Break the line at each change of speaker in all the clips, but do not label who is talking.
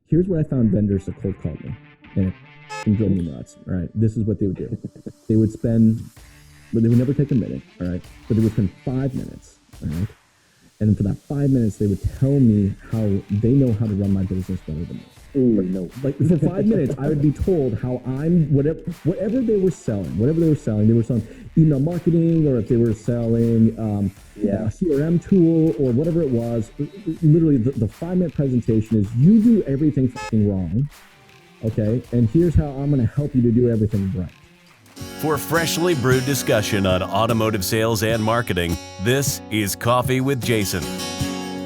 here's where I found vendors that cold called me, and it drove me nuts. All right, this is what they would do. They would spend, but they would never take a minute. All right, but they would spend 5 minutes. All right, and for that 5 minutes, they would tell me how they know how to run my business better than me.
Ooh, no.
Like for 5 minutes, I would be told how I'm whatever they were selling. They were selling email marketing, or if they were selling a CRM tool or whatever it was. Literally, the 5 minute presentation is you do everything fucking wrong, okay? And here's how I'm going to help you to do everything right.
For freshly brewed discussion on automotive sales and marketing, this is Coffee with Jason.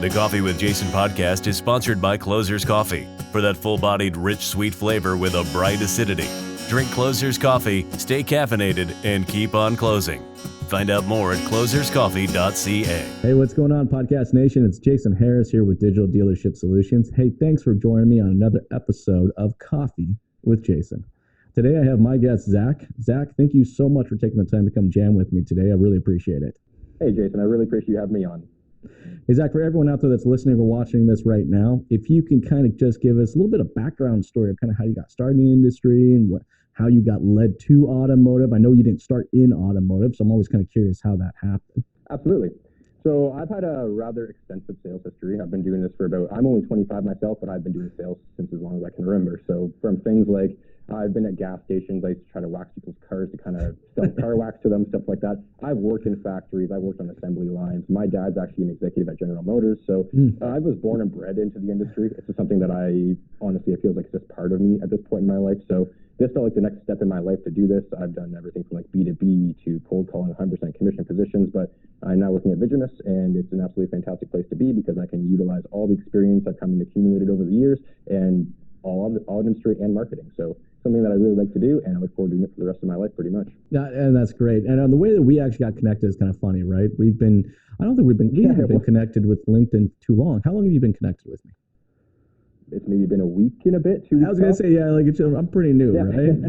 The Coffee with Jason podcast is sponsored by Closer's Coffee. For that full-bodied, rich, sweet flavor with a bright acidity. Drink Closer's Coffee, stay caffeinated, and keep on closing. Find out more at closerscoffee.ca.
Hey, what's going on, Podcast Nation? It's Jason Harris here with Digital Dealership Solutions. Hey, thanks for joining me on another episode of Coffee with Jason. Today, I have my guest, Zach. Zach, thank you so much for taking the time to come jam with me today. I really appreciate it.
Hey, Jason, I really appreciate you having me on.
Hey, Zach, for everyone out there that's listening or watching this right now, if you can kind of just give us a little bit of background story of kind of how you got started in the industry and how you got led to automotive. I know you didn't start in automotive, so I'm always kind of curious how that happened.
Absolutely. So I've had a rather extensive sales history. I've been doing this I'm only 25 myself, but I've been doing sales since as long as I can remember. So from things like I've been at gas stations. I used to try to wax people's cars to kind of sell car wax to them, stuff like that. I've worked in factories. I've worked on assembly lines. My dad's actually an executive at General Motors. So I was born and bred into the industry. It's just something that I feel like it's just part of me at this point in my life. So this felt like the next step in my life to do this. I've done everything from like B2B to cold calling 100% commission positions, but I'm now working at Vicimus, and it's an absolutely fantastic place to be because I can utilize all the experience I've come and accumulated over the years and all industry and marketing. So something that I really like to do, and I look forward to doing it for the rest of my life pretty much.
Yeah, and that's great. And the way that we actually got connected is kind of funny, right? We haven't been connected with LinkedIn too long. How long have you been connected with me?
It's maybe been a week and a bit, 2 weeks.
I was going to say, I'm pretty new, right?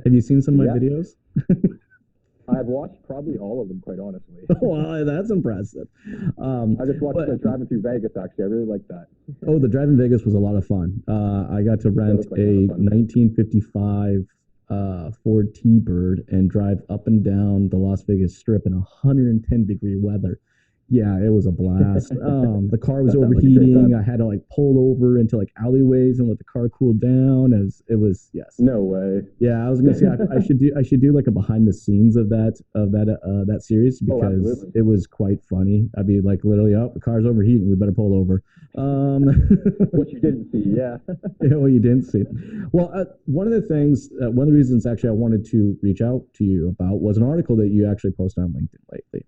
Have you seen some of my videos?
I've watched probably all of them, quite honestly.
Oh, that's impressive.
I just watched driving through Vegas, actually. I really liked that.
Oh, the drive in Vegas was a lot of fun. I got to rent a 1955 Ford T-Bird and drive up and down the Las Vegas Strip in 110-degree weather. Yeah, it was a blast. The car was overheating. I had to pull over into alleyways and let the car cool down. It was yes.
No way.
Yeah, I was gonna say I should do a behind the scenes of that series because it was quite funny. I'd be literally, the car's overheating. We better pull over.
What you didn't see, yeah.
Yeah, what you didn't see. Well, one of the reasons actually I wanted to reach out to you about was an article that you actually posted on LinkedIn lately.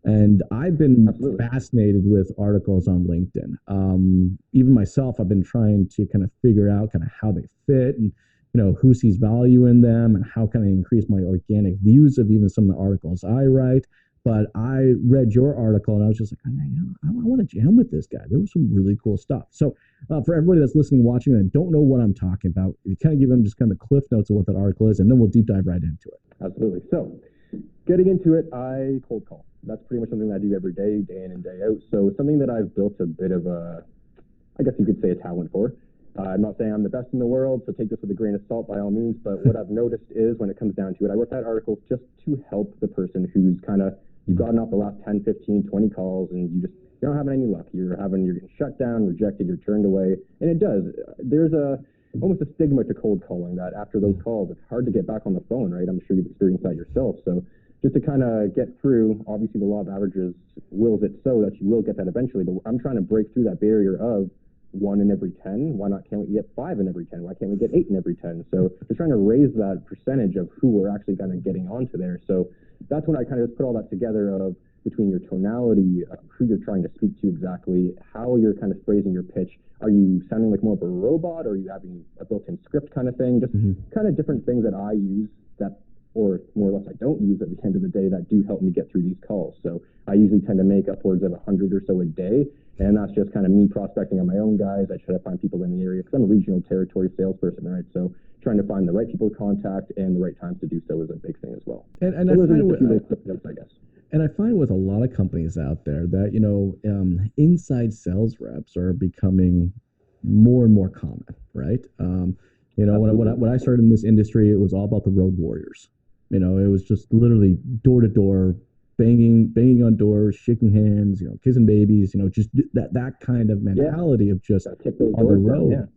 And I've been fascinated with articles on LinkedIn. Even myself, I've been trying to kind of figure out kind of how they fit and, who sees value in them and how can I increase my organic views of even some of the articles I write. But I read your article and I was just like, I want to jam with this guy. There was some really cool stuff. So for everybody that's listening, watching, and don't know what I'm talking about, you kind of give them just kind of the cliff notes of what that article is, and then we'll deep dive right into it.
Absolutely. So getting into it, I cold call. That's pretty much something that I do every day, day in and day out. So something that I've built a bit of I guess you could say a talent for. I'm not saying I'm the best in the world, so take this with a grain of salt by all means. But what I've noticed is when it comes down to it, I wrote that article just to help the person who's you've gotten off the last 10, 15, 20 calls and you're not having any luck. You're getting shut down, rejected, you're turned away. And it does. There's almost a stigma to cold calling that after those calls, it's hard to get back on the phone, right? I'm sure you've experienced that yourself. So just to kind of get through, obviously the law of averages wills it so that you will get that eventually. But I'm trying to break through that barrier of 1 in every 10. Why not? Can't we get 5 in every 10? Why can't we get 8 in every 10? So just trying to raise that percentage of who we're actually kind of getting onto there. So that's when I kind of just put all that together of between your tonality, who you're trying to speak to exactly, how you're kind of phrasing your pitch. Are you sounding like more of a robot? Or are you having a built-in script kind of thing? Just kind of different things that I use that, or more or less I don't use at the end of the day, that do help me get through these calls. So I usually tend to make upwards of 100 or so a day. And that's just kind of me prospecting on my own, guys. I try to find people in the area because I'm a regional territory salesperson, right? So trying to find the right people to contact and the right times to do so is a big thing as well.
And
so
I find with a lot of companies out there that, inside sales reps are becoming more and more common, right? When I started in this industry, it was all about the road warriors. It was just literally door to door, banging on doors, shaking hands, kissing babies, just that kind of mentality of just on the road.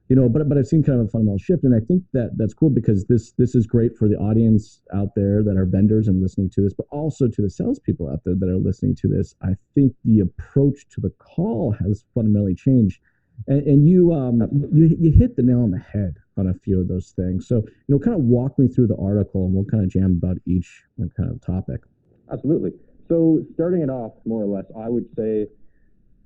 But I've seen kind of a fundamental shift, and I think that's cool because this is great for the audience out there that are vendors and listening to this, but also to the salespeople out there that are listening to this. I think the approach to the call has fundamentally changed, and you hit the nail on the head on a few of those things. So kind of walk me through the article, and we'll kind of jam about each kind of topic.
Absolutely. So starting it off, more or less, I would say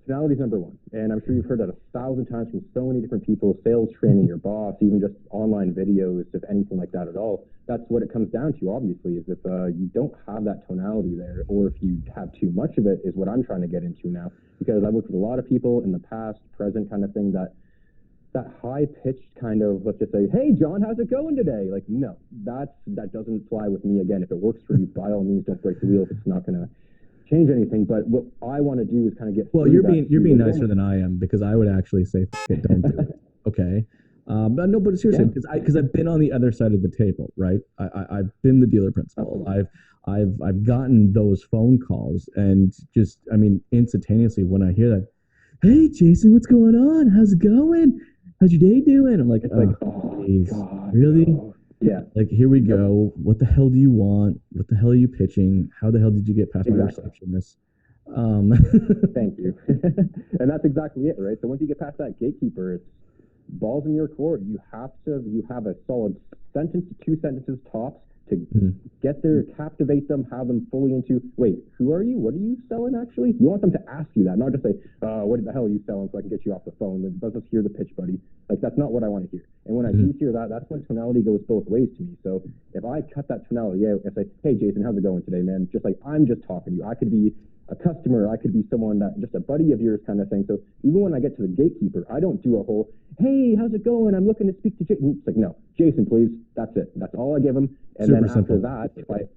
tonality is number one. And I'm sure you've heard that 1,000 times from so many different people, sales training, your boss, even just online videos, if anything like that at all. That's what it comes down to, obviously, is if you don't have that tonality there, or if you have too much of it, is what I'm trying to get into now. Because I've worked with a lot of people in the past, present kind of thing, that high-pitched kind of, let's just say, hey, John, how's it going today? Like, no, that doesn't fly with me. Again, if it works for you, by all means, don't break the wheel if it's not going to change anything. But what I want to do is kind of get.
Well, you're being nicer than I am, because I would actually say, don't do it. Okay. But no, but seriously, because I've been on the other side of the table, right? I've been the dealer principal. I've gotten those phone calls, and just, instantaneously when I hear that, hey, Jason, what's going on? How's it going? How's your day doing? I'm like, oh, geez, really?
No. Yeah.
Like, here we go. What the hell do you want? What the hell are you pitching? How the hell did you get past my receptionist?
Thank you. And that's exactly it, right? So once you get past that gatekeeper, it's balls in your court. You have a solid sentence to 2 sentences tops to get there, captivate them, have them fully into, wait, who are you? What are you selling, actually? You want them to ask you that, not just say, what the hell are you selling, so I can get you off the phone. Let's just hear the pitch, buddy. Like, that's not what I want to hear. And when I do hear that, that's when tonality goes both ways to me. So if I cut that tonality out and say, hey, Jason, how's it going today, man? Just like, I'm just talking to you. I could be a customer, I could be someone that just a buddy of yours kind of thing. So even when I get to the gatekeeper, I don't do a whole, hey, how's it going? I'm looking to speak to Jason. It's like, no, Jason, please. That's it. That's all I give him. And
Super
then
simple.
after that,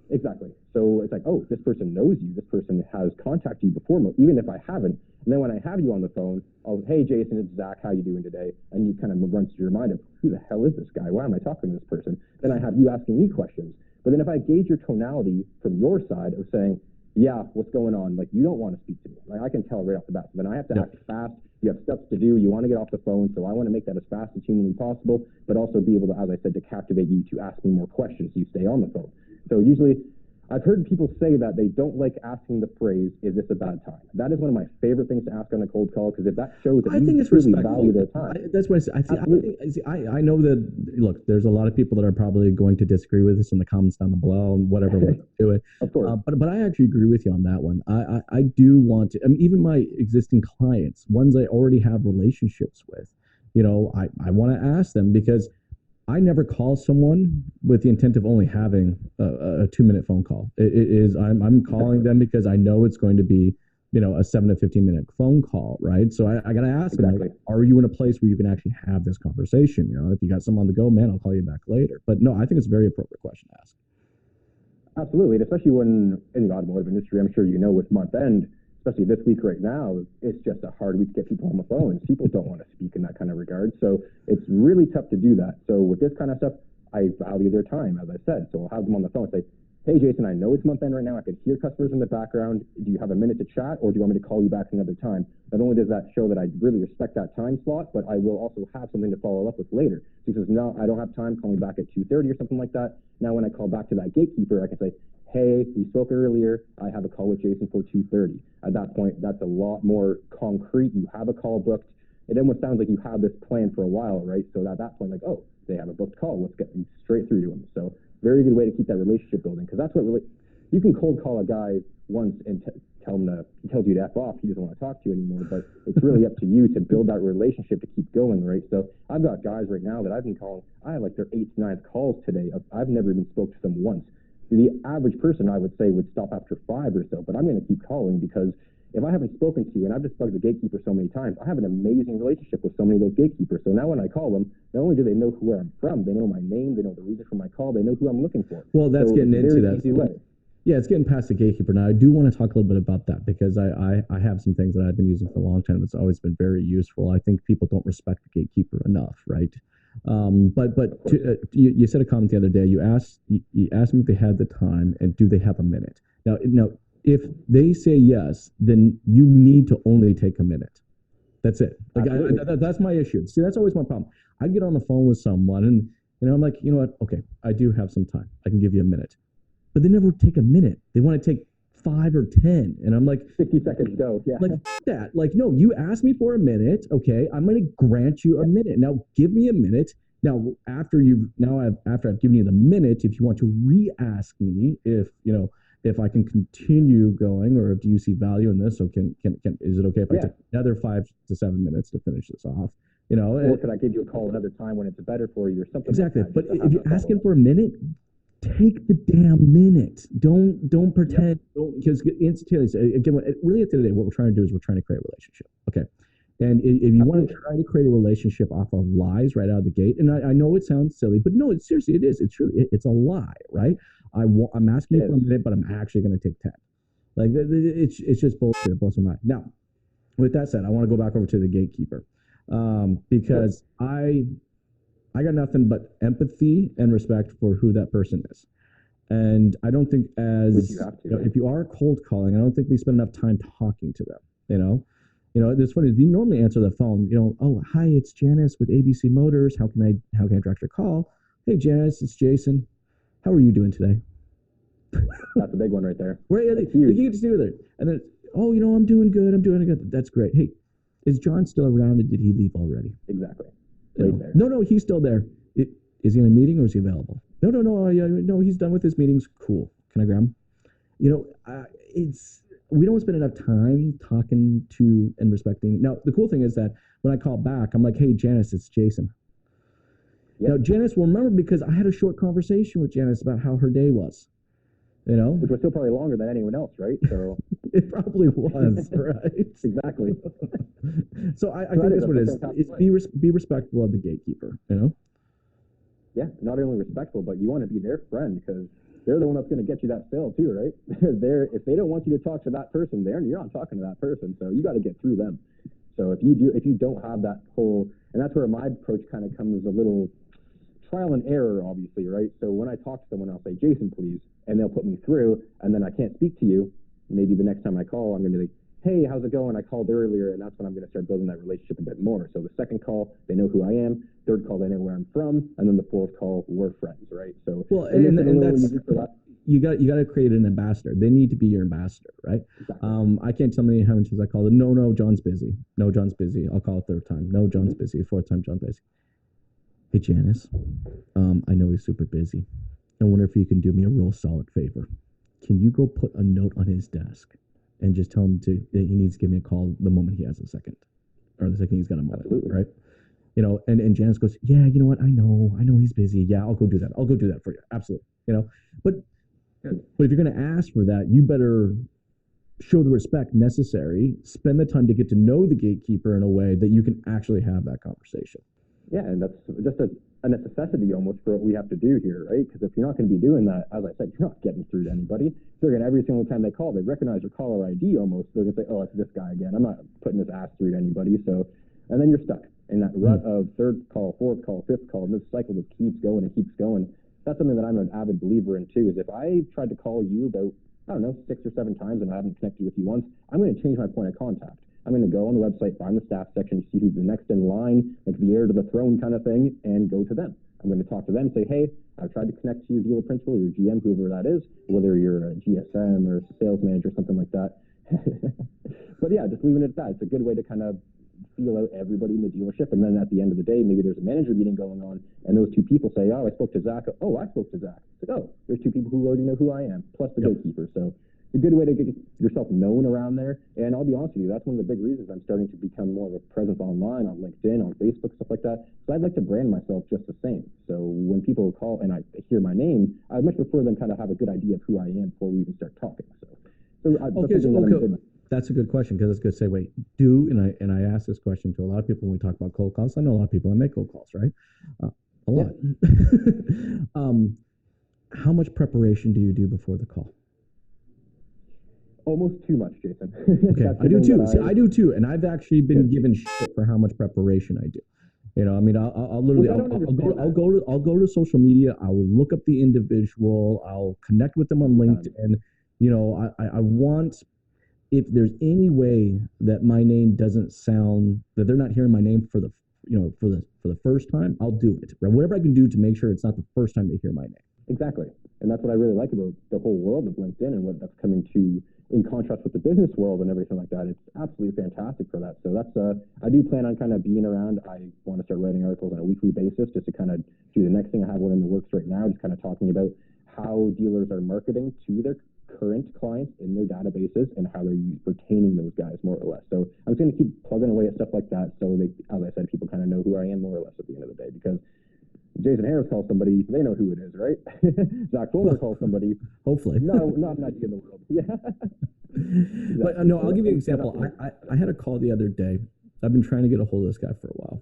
exactly. So it's like, oh, this person knows you. This person has contacted you before, even if I haven't. And then when I have you on the phone, I'll, hey, Jason, it's Zach. How you doing today? And you kind of run through your mind of, who the hell is this guy? Why am I talking to this person? Then I have you asking me questions. But then if I gauge your tonality from your side of saying, yeah, what's going on? Like, you don't want to speak to me. Like, I can tell right off the bat. So then I have to act fast. You have steps to do. You want to get off the phone. So I want to make that as fast as humanly possible, but also be able to, as I said, to captivate you to ask me more questions so you stay on the phone. So usually I've heard people say that they don't like asking the phrase, is this a bad time? That is one of my favorite things to ask on a cold call, because if that shows that you truly value their time.
That's what I know that, look, there's a lot of people that are probably going to disagree with this in the comments down below and whatever way to do it.
Of course.
But I actually agree with you on that one. I do want to, even my existing clients, ones I already have relationships with, I want to ask them, because I never call someone with the intent of only having a 2-minute phone call. I'm calling them because I know it's going to be, a 7 to 15-minute phone call, right? So I got to ask them, like, are you in a place where you can actually have this conversation? If you got someone on the go, man, I'll call you back later. But no, I think it's a very appropriate question to ask.
Absolutely, and especially when in the automotive industry, I'm sure with month end, especially this week right now, it's just a hard week to get people on the phone. People don't want to speak in that kind of regard. So it's really tough to do that. So with this kind of stuff, I value their time, as I said. So I'll have them on the phone and say, hey, Jason, I know it's month end right now. I can hear customers in the background. Do you have a minute to chat, or do you want me to call you back another time? Not only does that show that I really respect that time slot, but I will also have something to follow up with later. So he says, no, I don't have time. Call me back at 2:30 or something like that. Now when I call back to that gatekeeper, I can say, hey, we spoke earlier. I have a call with Jason for 2:30. At that point, that's a lot more concrete. You have a call booked. It almost sounds like you have this plan for a while, right? So at that point, like, oh, they have a booked call. Let's get straight through to them. So very good way to keep that relationship building, because that's what really, you can cold call a guy once and tell him he tells you to F off. He doesn't want to talk to you anymore, but it's really up to you to build that relationship to keep going, right? So I've got guys right now that I've been calling. I have like their 8th, 9th calls today. I've never even spoke to them once. The average person, I would say, would stop after 5 or so, but I'm going to keep calling, because if I haven't spoken to you, and I've just bugged the gatekeeper so many times, I have an amazing relationship with so many of those gatekeepers. So now when I call them, not only do they know where I'm from, they know my name, they know the reason for my call, they know who I'm looking for.
Well, that's
so
getting into that.
Easy way.
Yeah, it's getting past the gatekeeper now. I do want to talk a little bit about that because I have some things that I've been using for a long time that's always been very useful. I think people don't respect the gatekeeper enough, right? You said a comment the other day. You asked me if they had the time and do they have a minute. Now, if they say yes, then you need to only take a minute. That's it. Like that's my issue. See, that's always my problem. I get on the phone with someone and I'm like, you know what? Okay, I do have some time. I can give you a minute. But they never take a minute. They want to take 5 or 10. And I'm like,
60 seconds go. Yeah.
Like that. Like, no, you asked me for a minute. Okay. I'm going to grant you a minute. Now give me a minute. Now, after I've given you the minute, if you want to re-ask me if I can continue going or do you see value in this? So is it okay if I take another 5 to 7 minutes to finish this off?
Or could I give you a call another time when it's better for you or something?
Exactly.
Like
that, but if you're asking for a minute, take the damn minute. Don't pretend. Because instantaneously, again, really at the end of the day, what we're trying to do is we're trying to create a relationship. Okay. And if you want to try to create a relationship off of lies right out of the gate, and I know it sounds silly, but no, seriously, it is. It's true. It's a lie, right? I'm asking you for a minute, but I'm actually going to take 10. Like it's just bullshit. It blows my mind. Now, with that said, I want to go back over to the gatekeeper because I got nothing but empathy and respect for who that person is. And I don't think if you are cold calling, I don't think we spend enough time talking to them, it's funny. You normally answer the phone, oh, hi, it's Janice with ABC Motors. How can I direct your call? Hey, Janice, it's Jason. How are you doing today?
That's a big one right there.
Right, you get to do it. And then, oh, I'm doing good. I'm doing good. That's great. Hey, is John still around and did he leave already?
Exactly.
There. No, he's still there. Is he in a meeting or is he available? No, he's done with his meetings. Cool. Can I grab him? We don't spend enough time talking to and respecting. Now, the cool thing is that when I call back, I'm like, hey, Janice, it's Jason. Yep. Now, Janice will remember because I had a short conversation with Janice about how her day was.
Which was still probably longer than anyone else, right? So
it probably was, right?
Exactly.
So I think that's what it is. Be respectful of the gatekeeper,
Yeah, not only respectful, but you want to be their friend because they're the one that's going to get you that sale too, right? If they don't want you to talk to that person, you're not talking to that person, so you got to get through them. So if you don't have that whole, and that's where my approach kind of comes a little trial and error, obviously, right? So when I talk to someone, I'll say, Jason, please, and they'll put me through, and then I can't speak to you. Maybe the next time I call, I'm going to be like, hey, how's it going? I called earlier, and that's when I'm going to start building that relationship a bit more. So the second call, they know who I am. Third call, they know where I'm from, and then the fourth call, we're friends, right? So
and that's you got to create an ambassador. They need to be your ambassador, right? Exactly. I can't tell many how many times I called it. No, John's busy. No, John's busy. I'll call a third time. No, John's busy. Fourth time, John's busy. Hey, Janice, I know he's super busy. I wonder if you can do me a real solid favor. Can you go put a note on his desk and just tell him that he needs to give me a call the moment he has a second, or the second he's got a moment, absolutely. Right? And Janice goes, yeah, you know what? I know he's busy. Yeah, I'll go do that. I'll go do that for you. Absolutely. But if you're going to ask for that, you better show the respect necessary, spend the time to get to know the gatekeeper in a way that you can actually have that conversation.
Yeah, and that's just a necessity almost for what we have to do here, right? Because if you're not going to be doing that, as I said, you're not getting through to anybody. They're going to, every single time they call, they recognize your caller ID almost. They're going to say, oh, it's this guy again. I'm not putting this ass through to anybody. So, and then you're stuck in that rut of third call, fourth call, fifth call, and this cycle just keeps going and keeps going. That's something that I'm an avid believer in too, is if I tried to call you about, 6 or 7 times and I haven't connected with you once, I'm going to change my point of contact. I'm going to go on the website, find the staff section, see who's the next in line, like the heir to the throne kind of thing, and go to them. I'm going to talk to them, say, hey, I've tried to connect to your dealer principal, your GM, whoever that is, whether you're a GSM or sales manager, something like that. But yeah, just leaving it at that. It's a good way to kind of feel out everybody in the dealership. And then at the end of the day, maybe there's a manager meeting going on, and those 2 people say, oh, I spoke to Zach. Oh, I spoke to Zach. It's like, oh, there's 2 people who already know who I am, plus the gatekeeper. So it's a good way to get yourself known around there. And I'll be honest with you, that's one of the big reasons I'm starting to become more of a presence online, on LinkedIn, on Facebook, stuff like that. So I'd like to brand myself just the same. So when people call and I hear my name, I'd much prefer them kind of have a good idea of who I am before we even start talking.
That's a good question, because it's good to say, wait, and I ask this question to a lot of people when we talk about cold calls. I know a lot of people that make cold calls, right? A lot. How much preparation do you do before the call?
Almost too much, Jason.
Okay, I do too. See, I do too, and I've actually been given shit for how much preparation I do. You know, I mean, I'll literally, I'll go to social media. I will look up the individual. I'll connect with them on LinkedIn. You know, I want, if there's any way that my name doesn't sound, that they're not hearing my name for the, you know, for the first time, I'll do it. Right? Whatever I can do to make sure it's not the first time they hear my name.
Exactly, and that's what I really like about the whole world of LinkedIn and what that's coming to. In contrast with the business world and everything like that, it's absolutely fantastic for that. So that's I do plan on kind of being around. I want to start writing articles on a weekly basis just to kind of do the next thing. I have one in the works right now, just kind of talking about how dealers are marketing to their current clients in their databases and how they're retaining those guys more or less. So I'm just going to keep plugging away at stuff like that. So they, as I said, people kind of know who I am more or less at the end of the day, because Jason Harris calls somebody, they know who it is, right? Zack Fulmer calls somebody.
Hopefully.
No, not an idea in the world. Yeah.
But no, I'll give you an example. I had a call the other day. I've been trying to get a hold of this guy for a while.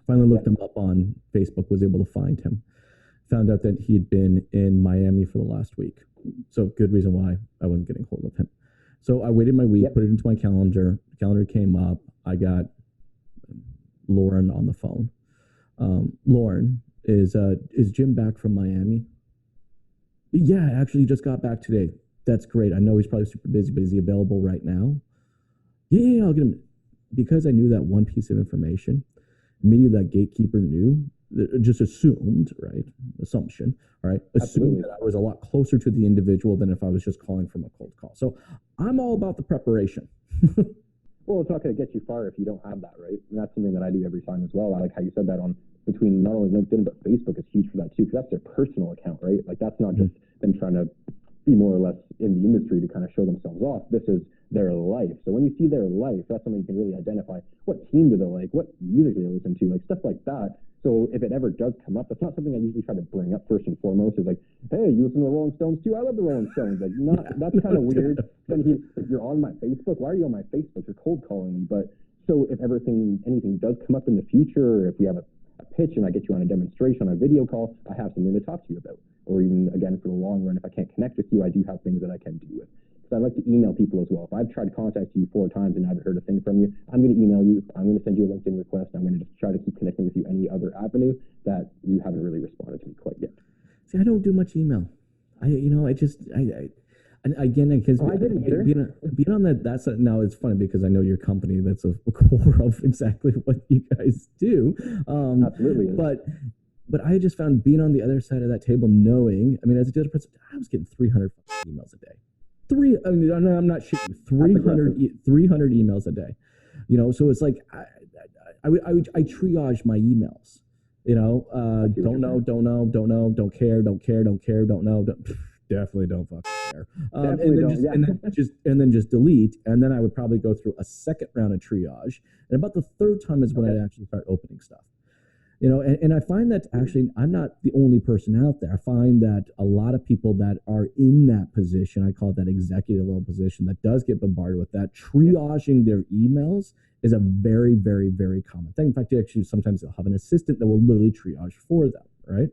Finally looked him up on Facebook, was able to find him. Found out that he had been in Miami for the last week. So good reason why I wasn't getting hold of him. So I waited my week, put it into my calendar. The calendar came up. I got Lauren on the phone. Lauren, is Jim back from Miami? Yeah, actually, he just got back today. That's great. I know he's probably super busy, but is he available right now? Yeah, I'll get him. Because I knew that one piece of information, immediately that gatekeeper knew, just assumed, right? Assumption, all right? Assumed that I was a lot closer to the individual than if I was just calling from a cold call. So I'm all about the preparation.
Well, it's not going to get you far if you don't have that, right? And that's something that I do every time as well. I like how you said that on between not only LinkedIn, but Facebook is huge for that too, because that's their personal account, right? Like that's not just them trying to be more or less in the industry to kind of show themselves off. This is their life. So when you see their life, that's something you can really identify. What team do they like? What music do they listen to? Like stuff like that. So if it ever does come up, that's not something I usually try to bring up first and foremost. Is like, hey, you listen to the Rolling Stones too? I love the Rolling Stones. Like, that's kind of weird. Then you're on my Facebook. Why are you on my Facebook? You're cold calling me. But so if anything does come up in the future, or if we have a pitch and I get you on a demonstration, on a video call, I have something to talk to you about. Or even, again, for the long run, if I can't connect with you, I do have things that I can do with. Because I like to email people as well. If I've tried to contact you 4 times and I haven't heard a thing from you, I'm going to email you. I'm going to send you a LinkedIn request. I'm going to just try to keep connecting with you any other avenue that you haven't really responded to me quite yet.
See, I don't do much email. Again, because being on that's now it's funny because I know your company. That's a core of exactly what you guys do.
Absolutely.
But I just found being on the other side of that table, knowing, I mean, as a digital person, I was getting 300 emails a day. I'm not shitting. 300 emails a day. You know, so it's like I triage my emails. You know, don't know, don't care, don't know, definitely don't fucking care. And then just delete. And then I would probably go through a second round of triage. And about the third time is when I actually start opening stuff. You know, and I find that actually I'm not the only person out there. I find that a lot of people that are in that position, I call it that executive level position, that does get bombarded with that, triaging their emails is a very, very, very common thing. In fact, actually sometimes they'll have an assistant that will literally triage for them, right?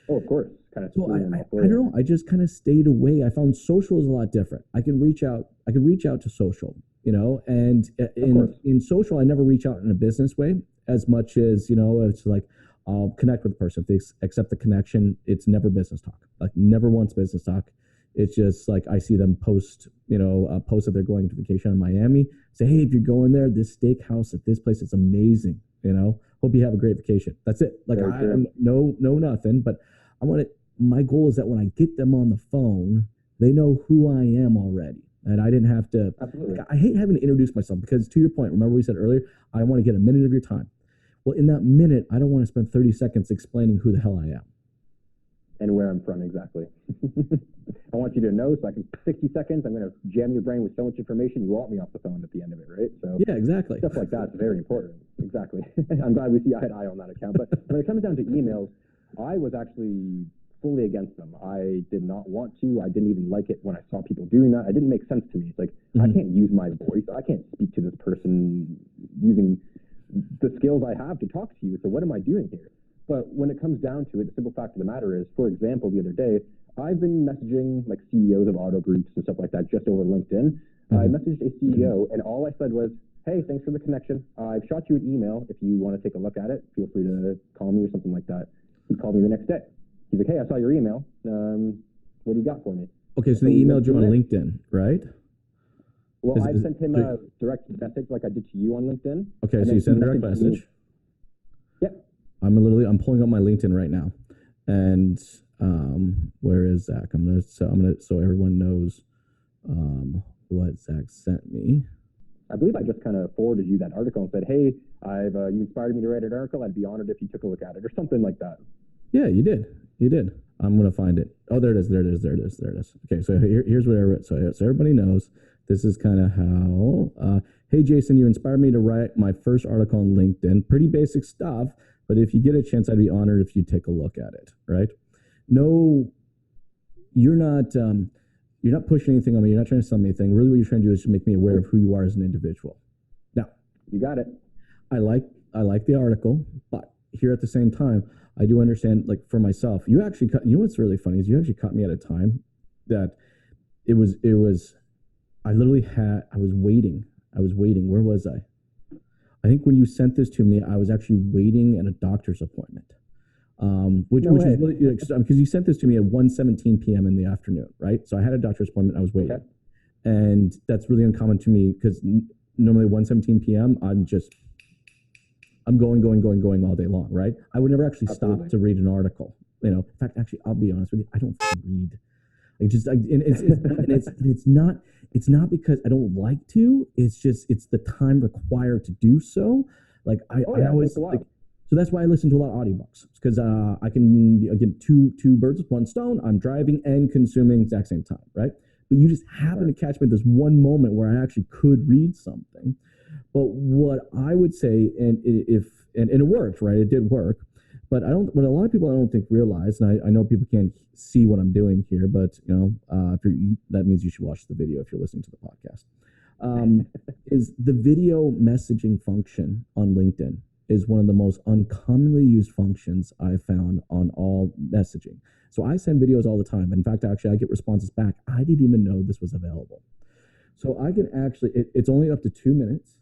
Oh, of course.
So I don't know. I just kind of stayed away. I found social is a lot different. I can reach out to social, you know, and in social, I never reach out in a business way as much as, you know, it's like, I'll connect with the person. If they accept the connection, it's never business talk. Like never once business talk. It's just like I see them post that they're going to vacation in Miami. Say, hey, if you're going there, this steakhouse at this place is amazing. You know, hope you have a great vacation. That's it. Like no nothing. But my goal is that when I get them on the phone, they know who I am already. And I didn't have to.
Absolutely.
I hate having to introduce myself because, to your point, remember we said earlier, I want to get a minute of your time. Well, in that minute, I don't want to spend 30 seconds explaining who the hell I am.
And where I'm from, exactly. I want you to know, so I can 60 seconds, I'm going to jam your brain with so much information, you want me off the phone at the end of it, right? So
yeah, exactly.
Stuff like that's very important. Exactly. I'm glad we see eye to eye on that account. But when it comes down to emails, I was actually fully against them. I did not want to. I didn't even like it when I saw people doing that. It didn't make sense to me. It's like, I can't use my voice. I can't speak to this person using the skills I have to talk to you. So what am I doing here? But when it comes down to it, the simple fact of the matter is, for example, the other day, I've been messaging like CEOs of auto groups and stuff like that just over LinkedIn. I messaged a CEO, and all I said was, "Hey, thanks for the connection. I've shot you an email. If you want to take a look at it, feel free to call me," or something like that. He called me the next day. He's like, "Hey, I saw your email. What do you got for me?"
Okay, so he emailed you on LinkedIn, right?
Well, I sent him a direct message like I did to you on LinkedIn.
Okay, so you sent a direct message?
Yep.
I'm pulling up my LinkedIn right now. And where is Zach? So everyone knows what Zach sent me.
I believe I just kind of forwarded you that article and said, "Hey, you inspired me to write an article. I'd be honored if you took a look at it," or something like that.
Yeah, you did. I'm gonna find it. Oh, there it is. Okay, so here's what I wrote. So everybody knows this is kind of how. Hey, Jason, you inspired me to write my first article on LinkedIn. Pretty basic stuff, but if you get a chance, I'd be honored if you take a look at it. Right? No, you're not. You're not pushing anything on me. You're not trying to sell me anything. Really, what you're trying to do is to make me aware of who you are as an individual. Now,
you got it.
I like the article, but here at the same time, I do understand, like for myself, you actually you know what's really funny is you actually caught me at a time that it was, I was waiting. Where was I? I think when you sent this to me, I was actually waiting at a doctor's appointment. Which is really, because you sent this to me at 1:17 p.m. in the afternoon, right? So I had a doctor's appointment. I was waiting. Okay. And that's really uncommon to me because normally 1:17 p.m. I'm going all day long, right? I would never actually stop to read an article. In fact, actually, I'll be honest with you, I don't read. It's not because I don't like to. It's the time required to do so. Like I always like. So that's why I listen to a lot of audiobooks, because I can get two birds with one stone. I'm driving and consuming at the exact same time, right? But you just happen to catch me at this one moment where I actually could read something. But what I would say, and it worked, right? It did work. But what a lot of people I don't think realize, and I know people can't see what I'm doing here, but that means you should watch the video if you're listening to the podcast. Is the video messaging function on LinkedIn is one of the most uncommonly used functions I've found on all messaging. So I send videos all the time. In fact, actually, I get responses back. I didn't even know this was available. So I can actually, it's only up to 2 minutes,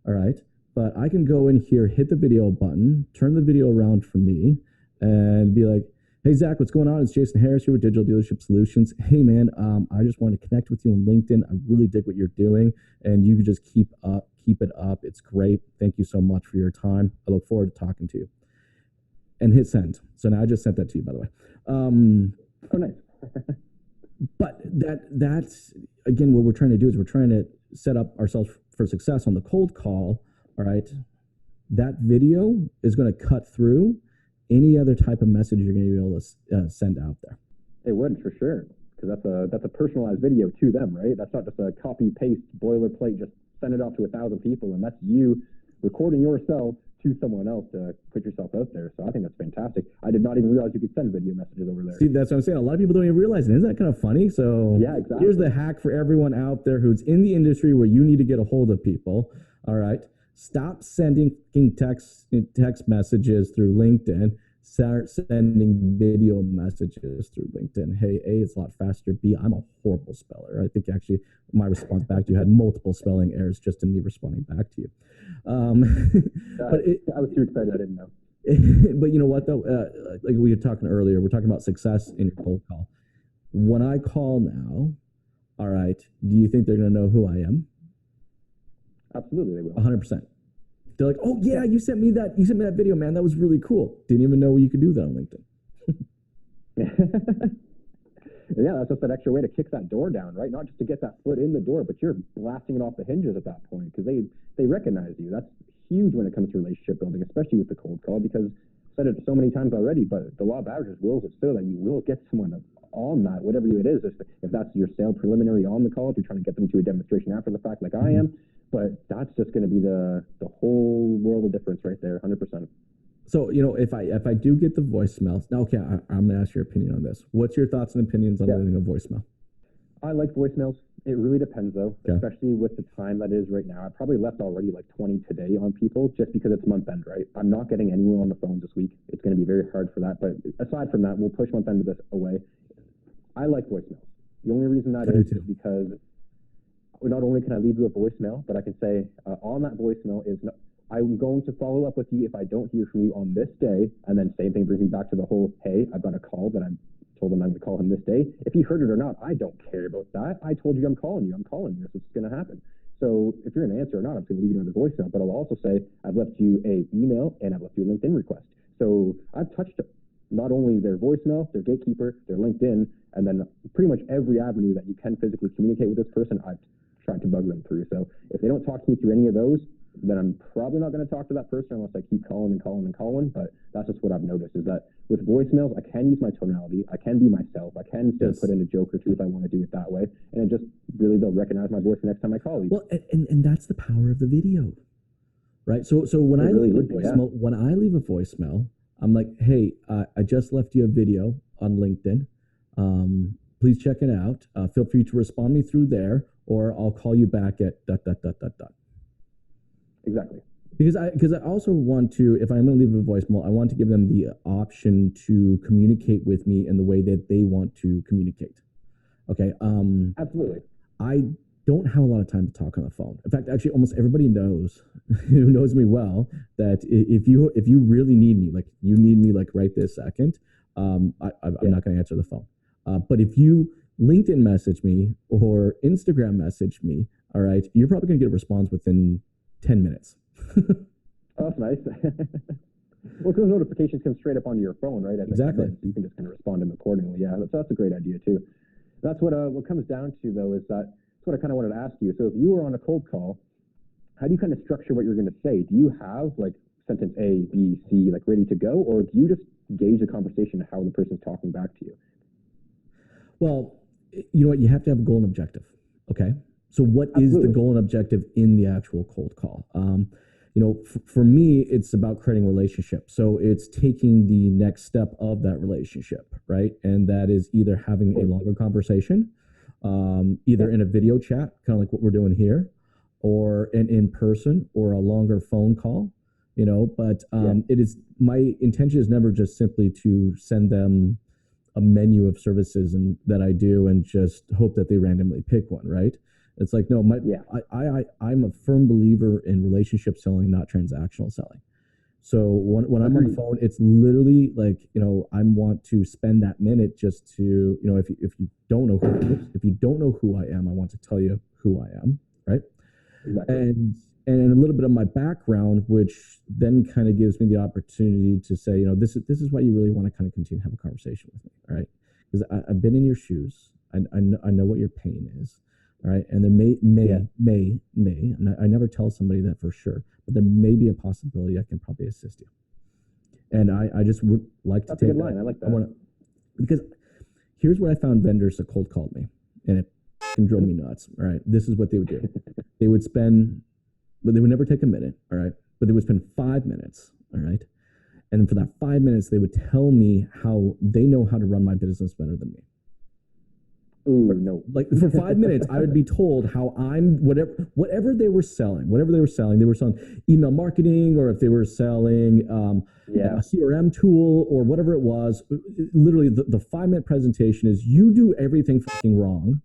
all right? But I can go in here, hit the video button, turn the video around for me, and be like, "Hey, Zach, what's going on? It's Jason Harris here with Digital Dealership Solutions. Hey, man, I just wanted to connect with you on LinkedIn. I really dig what you're doing, and you can just keep it up. It's great. Thank you so much for your time. I look forward to talking to you." And hit send. So now I just sent that to you, by the way.
Oh, nice.
But that's, again, what we're trying to do is we're trying to set up ourselves for success on the cold call, all right? That video is going to cut through any other type of message you're going to be able to send out there.
It would, for sure, because that's a personalized video to them, right? That's not just a copy-paste boilerplate, just send it off to 1,000 people, and that's you recording yourself to someone else to put yourself out there. So I think that's fantastic. I did not even realize you could send video messages over there.
See, that's what I'm saying. A lot of people don't even realize it. Isn't that kind of funny? So
yeah, exactly.
Here's the hack for everyone out there who's in the industry where you need to get a hold of people. All right. Stop sending text messages through LinkedIn. Start sending video messages through LinkedIn. Hey, A, it's a lot faster. B, I'm a horrible speller. I think actually my response back to you had multiple spelling errors just in me responding back to you.
But I was too excited. I didn't know.
But you know what, though? Like we were talking earlier, we're talking about success in your cold call. When I call now, all right, do you think they're going to know who I am?
Absolutely, they will.
100%. They're like, "Oh yeah, you sent me that video, man. That was really cool. Didn't even know you could do that on LinkedIn."
Yeah, that's just that extra way to kick that door down, right? Not just to get that foot in the door, but you're blasting it off the hinges at that point because they recognize you. That's huge when it comes to relationship building, especially with the cold call, because I've said it so many times already, but the law of averages wills it so that you will get someone on that, whatever it is. If that's your sale preliminary on the call, if you're trying to get them to a demonstration after the fact like I am, but that's just going to be the whole world of difference right there, 100%.
So, if I do get the voicemails, now, okay, I'm going to ask your opinion on this. What's your thoughts and opinions on leaving a voicemail?
I like voicemails. It really depends, though, especially with the time that is right now. I probably left already like 20 today on people just because it's month end, right? I'm not getting anyone on the phone this week. It's going to be very hard for that. But aside from that, we'll push month end of this away. I like voicemails. The only reason that is because not only can I leave you a voicemail, but I can say on that voicemail is I'm going to follow up with you if I don't hear from you on this day. And then same thing brings me back to the whole, hey, I've got a call that I told him I'm going to call him this day. If he heard it or not, I don't care about that. I told you I'm calling you. I'm calling you. That's what's going to happen. So if you're going to answer or not, I'm going to leave you another voicemail. But I'll also say I've left you a email and I've left you a LinkedIn request. So I've touched not only their voicemail, their gatekeeper, their LinkedIn, and then pretty much every avenue that you can physically communicate with this person, I've tried to bug them through. So if they don't talk to me through any of those, then I'm probably not going to talk to that person unless I keep calling and calling and calling. But that's just what I've noticed is that with voicemails, I can use my tonality. I can be myself. I can still put in a joke or two if I want to do it that way. And it just really, they'll recognize my voice the next time I call you.
Well, and that's the power of the video, right? So when I leave a voicemail, when I leave a voicemail, I'm like, hey, I just left you a video on LinkedIn. Please check it out. Feel free to respond me through there, or I'll call you back at ...
Exactly.
Because I also want to, if I'm going to leave a voicemail, I want to give them the option to communicate with me in the way that they want to communicate. Okay.
Absolutely.
I don't have a lot of time to talk on the phone. In fact, actually, almost everybody knows who knows me well that if you really need me, like you need me like right this second, I'm not going to answer the phone. But if you LinkedIn message me or Instagram message me, all right, you're probably going to get a response within 10 minutes.
Oh, that's nice. Well, because notifications come straight up onto your phone, right?
Exactly.
So you can just kind of respond to them accordingly. Yeah, that's a great idea too. That's what comes down to though is that's what I kind of wanted to ask you. So if you were on a cold call, how do you kind of structure what you're going to say? Do you have like sentence A, B, C, like ready to go, or do you just gauge the conversation how the person's talking back to you?
Well, you know what? You have to have a goal and objective. Okay. So what Absolutely. Is the goal and objective in the actual cold call? For me, it's about creating a relationship. So it's taking the next step of that relationship, right? And that is either having a longer conversation, either in a video chat, kind of like what we're doing here, or an in-person or a longer phone call, but it is, my intention is never just simply to send them a menu of services that I do and just hope that they randomly pick one, right? It's like, no, I'm a firm believer in relationship selling, not transactional selling. So when I'm on the phone, it's literally like, I want to spend that minute just to, if you don't know who I am, I want to tell you who I am, right?
Exactly.
And a little bit of my background, which then kind of gives me the opportunity to say, this is why you really want to kind of continue to have a conversation with me, all right? Because I've been in your shoes. I know what your pain is. All right. And there may, and I never tell somebody that for sure, but there may be a possibility I can probably assist you. And I just would like to take
a good line. I like that.
Because here's where I found vendors that cold called me, and it can drove me nuts. All right. This is what they would do. They would never take a minute. All right. But they would spend 5 minutes. All right. And then for that 5 minutes, they would tell me how they know how to run my business better than me.
Ooh, no.
Like for 5 minutes, I would be told how I'm whatever they were selling. They were selling email marketing, or if they were selling a CRM tool or whatever it was. Literally, the 5 minute presentation is you do everything fucking wrong,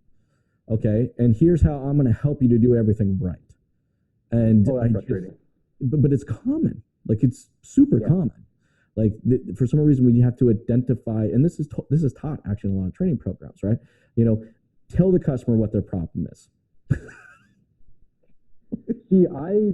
okay? And here's how I'm going to help you to do everything right. And
that's frustrating.
But it's common. Like it's super common. Like for some reason, we have to identify, and this is taught actually in a lot of training programs, right? Tell the customer what their problem is.
See, I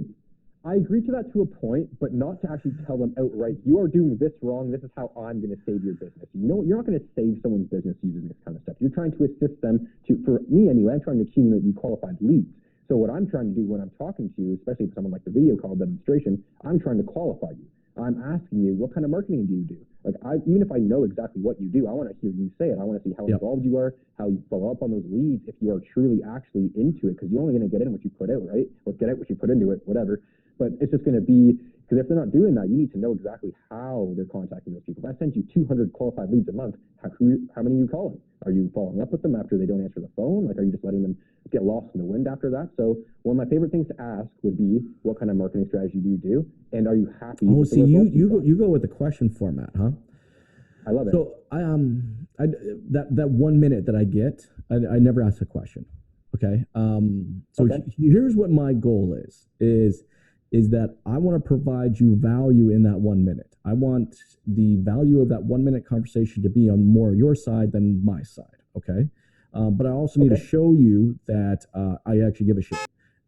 agree to that to a point, but not to actually tell them outright, you are doing this wrong. This is how I'm going to save your business. You're not going to save someone's business using this kind of stuff. You're trying to assist them for me anyway, I'm trying to accumulate you qualified leads. So what I'm trying to do when I'm talking to you, especially for someone like the video call demonstration, I'm trying to qualify you. I'm asking you, what kind of marketing do you do? Like, even if I know exactly what you do, I want to hear you say it. I want to see how involved you are, how you follow up on those leads, if you are truly actually into it, because you're only going to get in what you put out, right? Or get out what you put into it, whatever. But it's just going to be, because if they're not doing that, you need to know exactly how they're contacting those people. If I send you 200 qualified leads a month, how many are you calling? Are you following up with them after they don't answer the phone? Like, are you just letting them get lost in the wind after that? So one of my favorite things to ask would be, what kind of marketing strategy do you do? And are you happy?
Oh, see, you go with the question format, huh?
I love it.
So that 1 minute that I get, I never ask a question. Okay. Here's what my goal is that I want to provide you value in that 1 minute. I want the value of that 1 minute conversation to be on more your side than my side. Okay. But I also need to show you that I actually give a shit,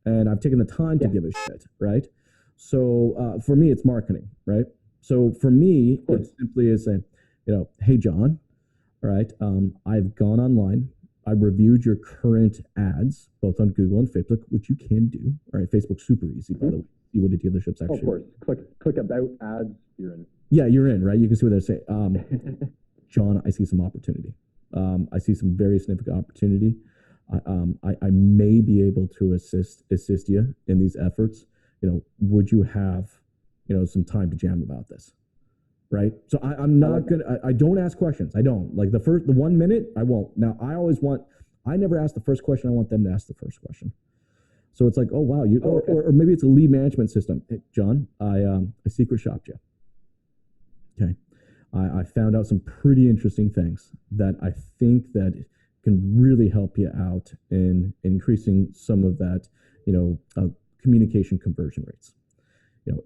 and I've taken the time to give a shit. Right. So for me, it's marketing. Right. So for me, it simply is saying, hey, John, all right, I've gone online. I reviewed your current ads, both on Google and Facebook, which you can do. All right, Facebook's super easy, by the way. See what the dealerships actually.
Of course, click about ads, you're in.
Yeah, you're in, right? You can see what they say. John, I see some opportunity. I see some very significant opportunity. I may be able to assist you in these efforts. Would you have, some time to jam about this? Right. So I'm not I don't ask questions. I don't like the 1 minute. I won't. Now I never ask the first question. I want them to ask the first question. So it's like, oh wow, or maybe it's a lead management system. Hey, John, I secret shopped you. Okay. I found out some pretty interesting things that I think that can really help you out in increasing some of that, communication conversion rates.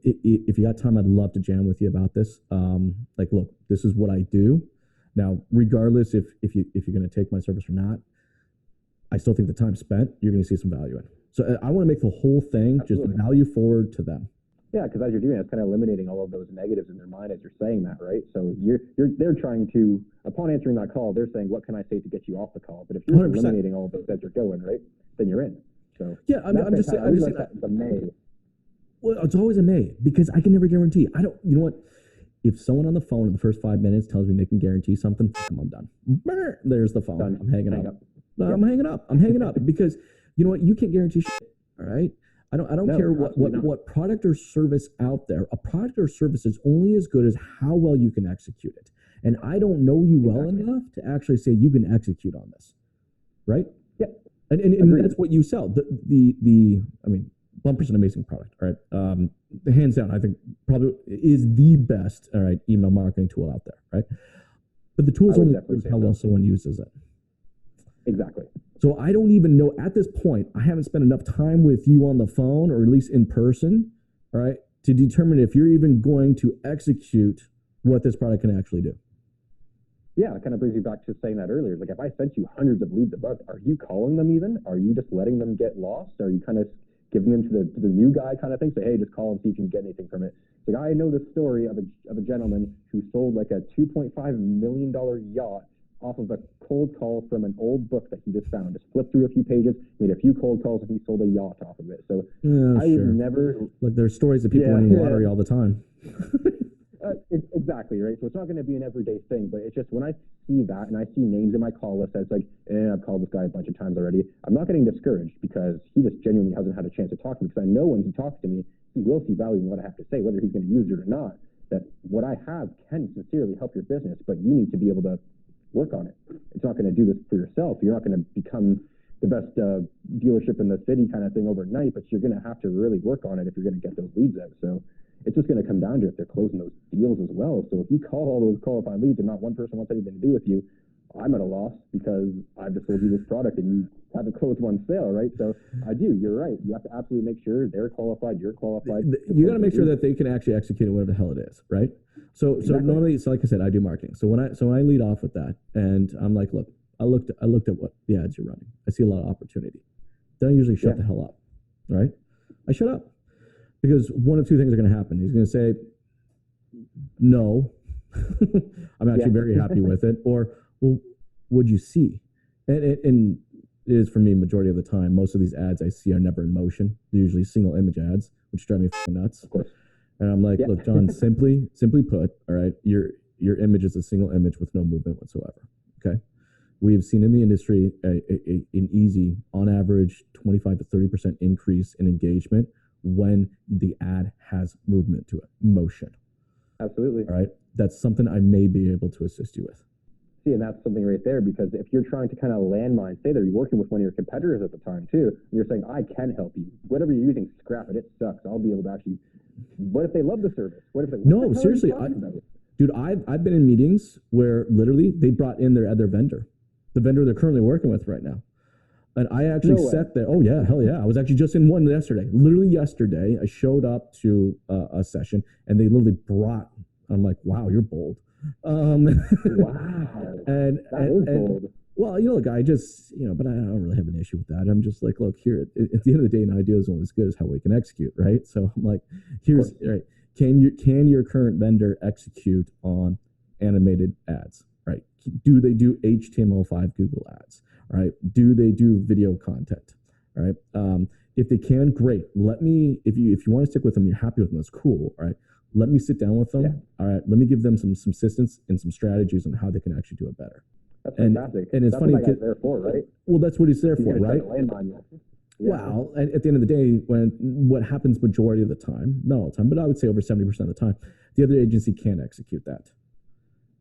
If you got time, I'd love to jam with you about this. Look, this is what I do. Now, regardless if you're going to take my service or not, I still think the time spent, you're going to see some value in. So I want to make the whole thing just value forward to them.
Yeah, because as you're doing it, it's kind of eliminating all of those negatives in their mind as you're saying that, right? So they're trying to, upon answering that call, they're saying, what can I say to get you off the call? But if you're 100%. Eliminating all of those as you're going, right, then you're in. So
yeah, I'm just saying
that the may.
Well, it's always a may, because I can never guarantee. You know what? If someone on the phone in the first 5 minutes tells me they can guarantee something, I'm done. There's the phone.
Done.
I'm hanging up. I'm hanging up because you know what? You can't guarantee shit. All right. I don't care what product or service out there. A product or service is only as good as how well you can execute it. And I don't know you well enough to actually say you can execute on this. Right?
Yeah.
And that's what you sell. Bumper's an amazing product. All right. Hands down, I think probably is the best, all right, email marketing tool out there. Right. But the tool is only how well someone uses it.
Exactly.
So I don't even know at this point, I haven't spent enough time with you on the phone or at least in person, all right, to determine if you're even going to execute what this product can actually do.
Yeah, it kind of brings you back to saying that earlier. Like if I sent you hundreds of leads a month, are you calling them even? Are you just letting them get lost? Are you kind of giving them to the new guy kind of thing? Say, hey, just call and see if you can get anything from it. Like I know this story of a gentleman who sold like a $2.5 million yacht off of a cold call from an old book that he just found. Just flipped through a few pages, made a few cold calls, and he sold a yacht off of it. So I would never...
Look, there's stories of people winning lottery all the time.
Exactly, right? So it's not going to be an everyday thing, but it's just when I see that and I see names in my call list that's like, I've called this guy a bunch of times already, I'm not getting discouraged because he just genuinely hasn't had a chance to talk to me, because I know when he talks to me, he will see value in what I have to say, whether he's going to use it or not, that what I have can sincerely help your business, but you need to be able to work on it. It's not going to do this for yourself. You're not going to become the best dealership in the city kind of thing overnight, but you're going to have to really work on it if you're going to get those leads out. So it's just going to come down to if they're closing those deals as well. So if you call all those qualified leads and not one person wants anything to do with you, I'm at a loss because I've just sold you this product and you haven't closed one sale, right? So you're right. You have to absolutely make sure they're qualified, you're qualified.
You got to make sure that they can actually execute it, whatever the hell it is, right? So normally, like I said, I do marketing. So when I lead off with that, and I'm like, look, I looked at what the ads you're running. I see a lot of opportunity. Then I usually shut the hell up, right? I shut up because one of two things are going to happen. He's going to say, no, I'm actually very happy with it, or well, what'd you see? And it is for me majority of the time. Most of these ads I see are never in motion. They're usually single image ads, which drive me nuts. Of course. And I'm like, look, John, simply put, all right, your image is a single image with no movement whatsoever. Okay. We have seen in the industry an easy, on average, 25 to 30% increase in engagement when the ad has movement to it, motion.
Absolutely.
All right. That's something I may be able to assist you with.
See, and that's something right there, because if you're trying to kind of landmine, say that you're working with one of your competitors at the time too, and you're saying, I can help you. Whatever you're using, scrap it. It sucks. I'll be able to actually... What if they love the service? What if they...
No, seriously. Dude, I've been in meetings where literally they brought in their other vendor, the vendor they're currently working with right now. And I actually sat there. Oh, yeah, hell yeah. I was actually just in one yesterday. Literally yesterday, I showed up to a session, and they literally brought, I'm like, wow, you're bold.
Wow. That is bold.
Well, look, I just, but I don't really have an issue with that. I'm just like, look, here, at the end of the day, an idea is only as good as how we can execute, right? So I'm like, here's, right, can your current vendor execute on animated ads, right? Do they do HTML5 Google ads, right? Do they do video content, right? If they can, great. If you want to stick with them, you're happy with them, that's cool, right? Let me sit down with them. Yeah. All right, let me give them some assistance and some strategies on how they can actually do it better.
That's fantastic.
And it's
that's
funny.
What that guy's there for, right?
Well, that's what he's there for, right?
Yeah.
Well, at the end of the day, what happens majority of the time, not all the time, but I would say over 70% of the time, the other agency can't execute that.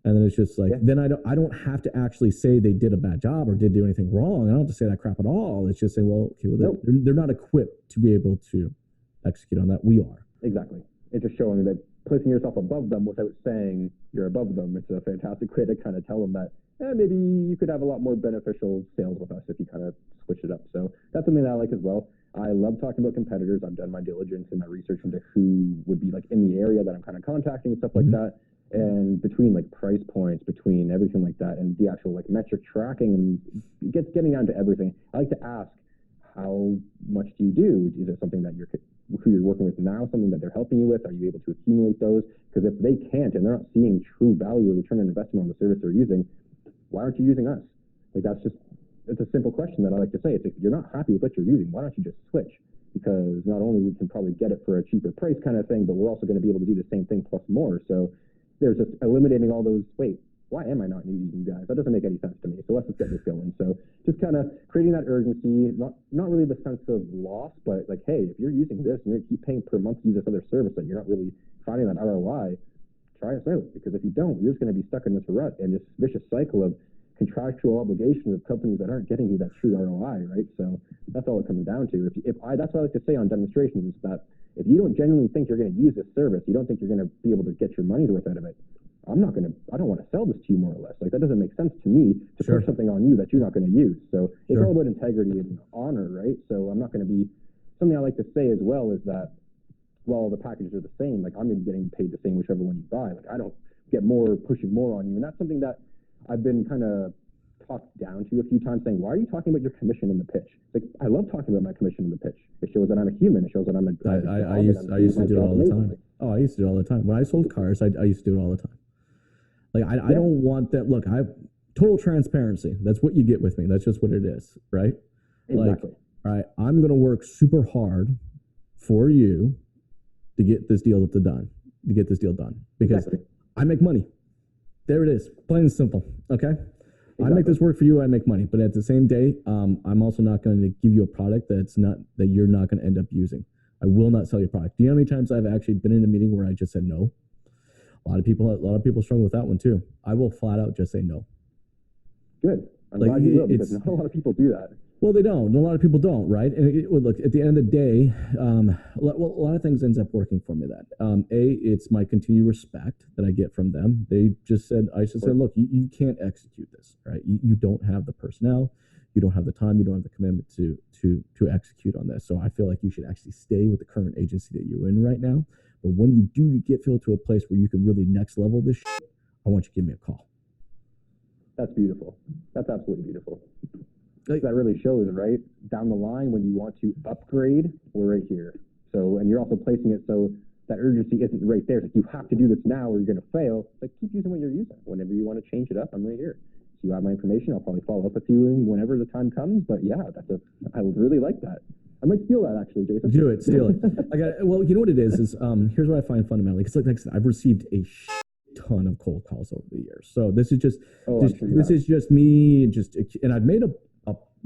And then it's just like, then I don't have to actually say they did a bad job or did do anything wrong. I don't have to say that crap at all. It's just say, well, okay, they're not equipped to be able to execute on that. We are.
Exactly. It's just showing that placing yourself above them without saying you're above them. It's a fantastic way to kind of tell them that maybe you could have a lot more beneficial sales with us if you kind of switch it up. So that's something that I like as well. I love talking about competitors. I've done my diligence and my research into who would be like in the area that I'm kind of contacting and stuff like that. And between like price points, between everything like that, and the actual like metric tracking, and getting down to everything. I like to ask, how much do you do? Is it something that who you're working with now, something that they're helping you with? Are you able to accumulate those? Because if they can't and they're not seeing true value or return on investment on the service they're using, why aren't you using us? Like it's a simple question that I like to say. It's if you're not happy with what you're using, why don't you just switch? Because not only we can probably get it for a cheaper price kind of thing, but we're also going to be able to do the same thing plus more. So there's just eliminating all those, why am I not using you guys? That doesn't make any sense to me. So let's just get this going. So just kind of creating that urgency, not really the sense of loss, but like, hey, if you're using this and you're keep paying per month to use this other service and you're not really finding that ROI, try us out. Because if you don't, you're just going to be stuck in this rut and this vicious cycle of contractual obligations of companies that aren't getting you that true ROI, right? So that's all it comes down to. That's what I like to say on demonstrations is that if you don't genuinely think you're going to use this service, you don't think you're going to be able to get your money's worth out of it, I don't want to sell this to you more or less. Like that doesn't make sense to me to push something on you that you're not going to use. So it's all about integrity and honor, right? So I'm not going to be, something I like to say as well is that while the packages are the same, like I'm going to be getting paid the same whichever one you buy. Like I don't get more pushing more on you. And that's something that I've been kind of talked down to a few times saying, why are you talking about your commission in the pitch? Like I love talking about my commission in the pitch. It shows that I'm a human. It shows that I'm a
I used to do it all the time. Oh, I used to do it all the time. When I sold cars, I used to do it all the time. Like I don't want that. Look, I total transparency. That's what you get with me. That's just what it is, right?
Exactly.
Like, all right, I'm going to work super hard for you to get this deal done. Because I make money. There it is, plain and simple. Okay. Exactly. I make this work for you. I make money, but at the same day, I'm also not going to give you a product that you're not going to end up using. I will not sell your product. Do you know how many times I've actually been in a meeting where I just said no? A lot of people struggle with that one too. I will flat out just say no.
Good. I'm glad you will, because not a lot of people do that.
Well, they don't. A lot of people don't, right? And look, at the end of the day, a lot of things ends up working for me. It's my continued respect that I get from them. They just said, look, you can't execute this, right? You don't have the personnel, you don't have the time, you don't have the commitment to execute on this. So I feel like you should actually stay with the current agency that you're in right now. But when you get to a place where you can really next level this shit, I want you to give me a call.
That's beautiful. That's absolutely beautiful. That really shows, right? Down the line, when you want to upgrade, we're right here. So, and you're also placing it so that urgency isn't right there. It's like, you have to do this now or you're going to fail. It's like, keep using what you're using. Whenever you want to change it up, I'm right here. So you have my information. I'll probably follow up with you whenever the time comes. But yeah, I would really like that. I might steal that actually, Jason.
Do it, steal it. Well, you know what it is here's what I find fundamentally. Because like I said, I've received a ton of cold calls over the years. So this is just is just me, and I've made a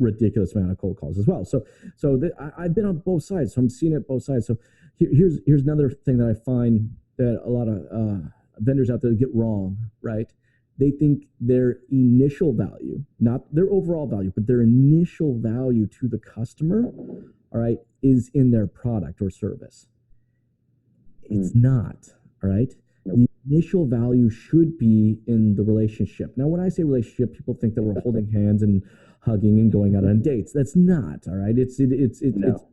ridiculous amount of cold calls as well. So I've been on both sides. So I'm seeing it both sides. So here's another thing that I find that a lot of vendors out there get wrong, right? They think their initial value, not their overall value, but their initial value to the customer, all right, is in their product or service. It's not, all right?
Nope.
The initial value should be in the relationship. Now, when I say relationship, people think that we're holding hands and hugging and going out on dates. That's not, all right. It's a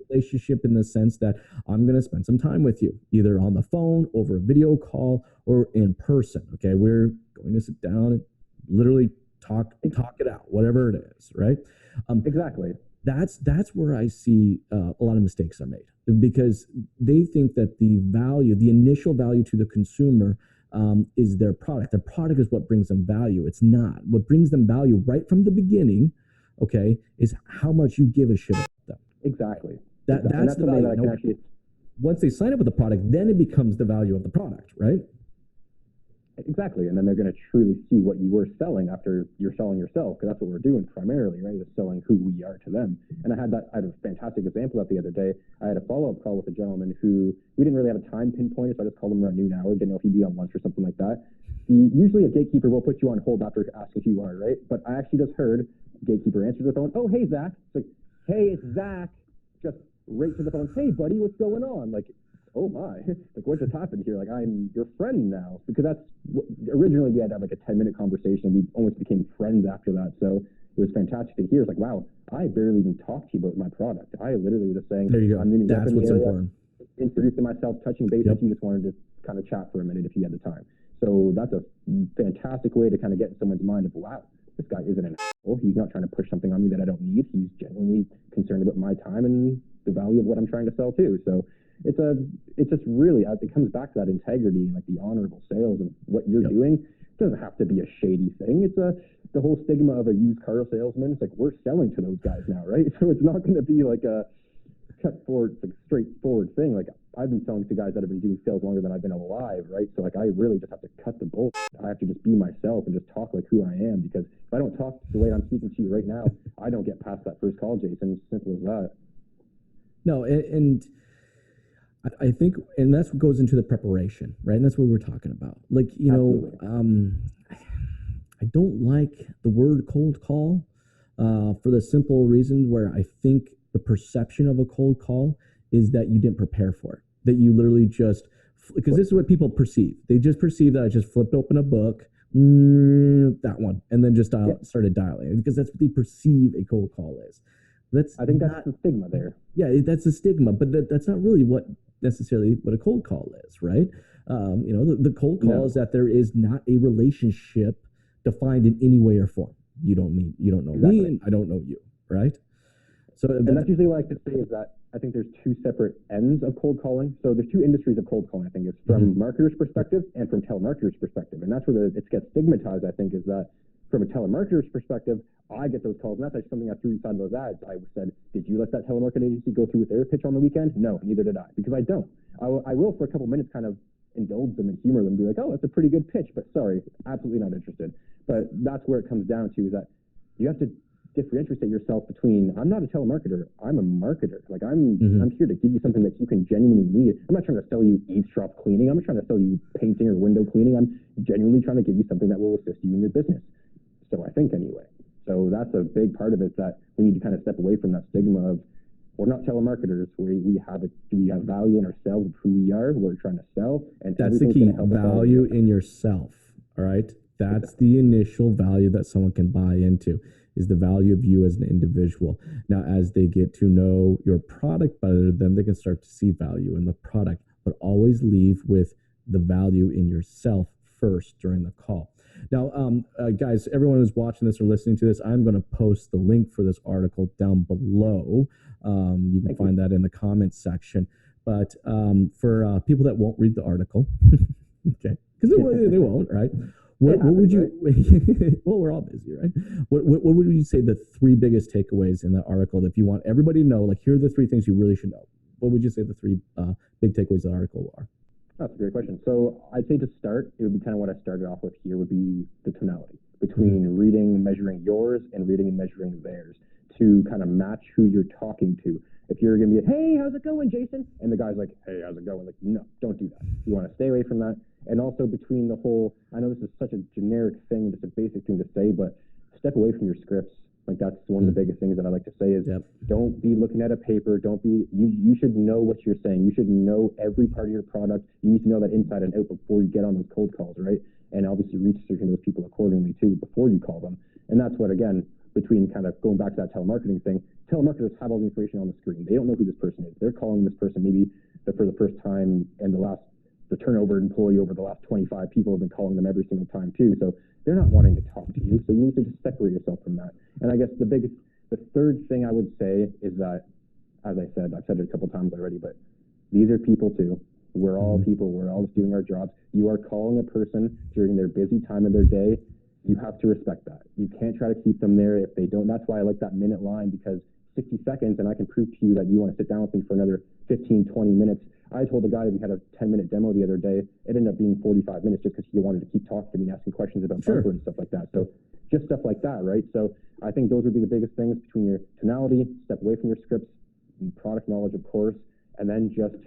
relationship in the sense that I'm going to spend some time with you, either on the phone, over a video call, or in person. Okay, we're going to sit down and literally talk it out, whatever it is, right?
Exactly.
That's where I see a lot of mistakes are made, because they think that the initial value to the consumer is their product. Their product is what brings them value. It's not. What brings them value right from the beginning, okay, is how much you give a shit about them.
Exactly.
That's the value. Now, once they sign up with the product, then it becomes the value of the product, right?
Exactly, and then they're going to truly see what you were selling after you're selling yourself, because that's what we're doing primarily, right? Is selling who we are to them. And I had a fantastic example of that the other day. I had a follow-up call with a gentleman who we didn't really have a time pinpointed, so I just called him around noon hour. Didn't know if he'd be on lunch or something like that. Usually a gatekeeper will put you on hold after asking who you are, right? But I actually just heard gatekeeper answer the phone. Oh, hey, Zach. It's like, hey, it's Zach. Just right to the phone. Hey, buddy, what's going on? Like, oh my, like what just happened here? Like I'm your friend now, because originally we had to have like a 10-minute conversation. We almost became friends after that. So it was fantastic to hear. It's like, wow, I barely even talked to you about my product. I literally was just saying,
there you go. That's what's important.
Introducing myself, touching base with you, just wanted to kind of chat for a minute if you had the time. So that's a fantastic way to kind of get in someone's mind of, wow, this guy isn't an asshole. He's not trying to push something on me that I don't need. He's genuinely concerned about my time and the value of what I'm trying to sell too. So it's just really, it comes back to that integrity and like the honorable sales of what you're doing. It doesn't have to be a shady thing. It's the whole stigma of a used car salesman. It's like, we're selling to those guys now, right? So it's not going to be like a straightforward thing. Like I've been selling to guys that have been doing sales longer than I've been alive, right? So like I really just have to cut the bullshit. I have to just be myself and just talk like who I am, because if I don't talk the way I'm speaking to you right now, I don't get past that first call, Jason. It's simple as that.
No, and I think, and that's what goes into the preparation, right? And that's what we're talking about. Like, you know, I don't like the word cold call for the simple reason where I think the perception of a cold call is that you didn't prepare for it, that you literally just, because this is what people perceive. They just perceive that I just flipped open a book, that one, and then just started dialing, because that's what they perceive a cold call is.
I think that's the stigma there.
Yeah, that's the stigma, but that's not really necessarily what a cold call is, right? You know, the cold call is that there is not a relationship defined in any way or form. You don't know me, and I don't know you, right? So
and that's usually what I like to say is that I think there's two separate ends of cold calling. So there's two industries of cold calling. I think it's from marketers' perspective and from telemarketers' perspective, and that's where it gets stigmatized. I think is that from a telemarketer's perspective, I get those calls, and that's actually something I threw inside those ads. I said, did you let that telemarketing agency go through with their pitch on the weekend? No, neither did I, because I don't. I will for a couple minutes kind of indulge them and humor them and be like, oh, that's a pretty good pitch, but sorry, absolutely not interested. But that's where it comes down to, is that you have to differentiate yourself between, I'm not a telemarketer, I'm a marketer. Like I'm here to give you something that you can genuinely need. I'm not trying to sell you eavesdrop cleaning. I'm not trying to sell you painting or window cleaning. I'm genuinely trying to give you something that will assist you in your business. So I think anyway. So that's a big part of it, that we need to kind of step away from that stigma of, we're not telemarketers. We have value in ourselves of who we are, what we're trying to sell, and
that's the key. Value in yourself. All right, that's the initial value that someone can buy into, is the value of you as an individual. Now, as they get to know your product better, then they can start to see value in the product. But always leave with the value in yourself first during the call. Now, guys, everyone who's watching this or listening to this, I'm going to post the link for this article down below. You can find that in the comments section. But for people that won't read the article, okay, because they won't, right? What would you? Well, we're all busy, right? What would you say the three biggest takeaways in that article? If you want everybody to know, like, here are the three things you really should know. What would you say the three big takeaways of the article are?
That's a great question. So I'd say to start, it would be kind of what I started off with here, would be the tonality between reading and measuring yours and reading and measuring theirs, to kind of match who you're talking to. If you're going to be, hey, how's it going, Jason? And the guy's like, hey, how's it going? Like, no, don't do that. You want to stay away from that. And also between the whole, I know this is such a generic thing, just a basic thing to say, but step away from your scripts. Like that's one of the biggest things that I like to say is don't be looking at a paper. You should know what you're saying. You should know every part of your product. You need to know that inside and out before you get on those cold calls, right? And obviously researching those people accordingly too before you call them. And that's what, again, between kind of going back to that telemarketing thing, telemarketers have all the information on the screen. They don't know who this person is. They're calling this person maybe for the first time, and the turnover employee over the last 25 people have been calling them every single time too. So they're not wanting to talk to you. So you need to just separate yourself from that. And I guess the third thing I would say is that, as I said, I've said it a couple times already, but these are people too. We're all people. We're all doing our jobs. You are calling a person during their busy time of their day. You have to respect that. You can't try to keep them there if they don't. That's why I like that minute line, because 60 seconds and I can prove to you that you want to sit down with me for another 15, 20 minutes. I told a guy we had a 10-minute demo the other day. It ended up being 45 minutes just because he wanted to keep talking to me and asking questions about bumper and stuff like that. So just stuff like that, right? So I think those would be the biggest things between your tonality, step away from your scripts, product knowledge, of course, and then just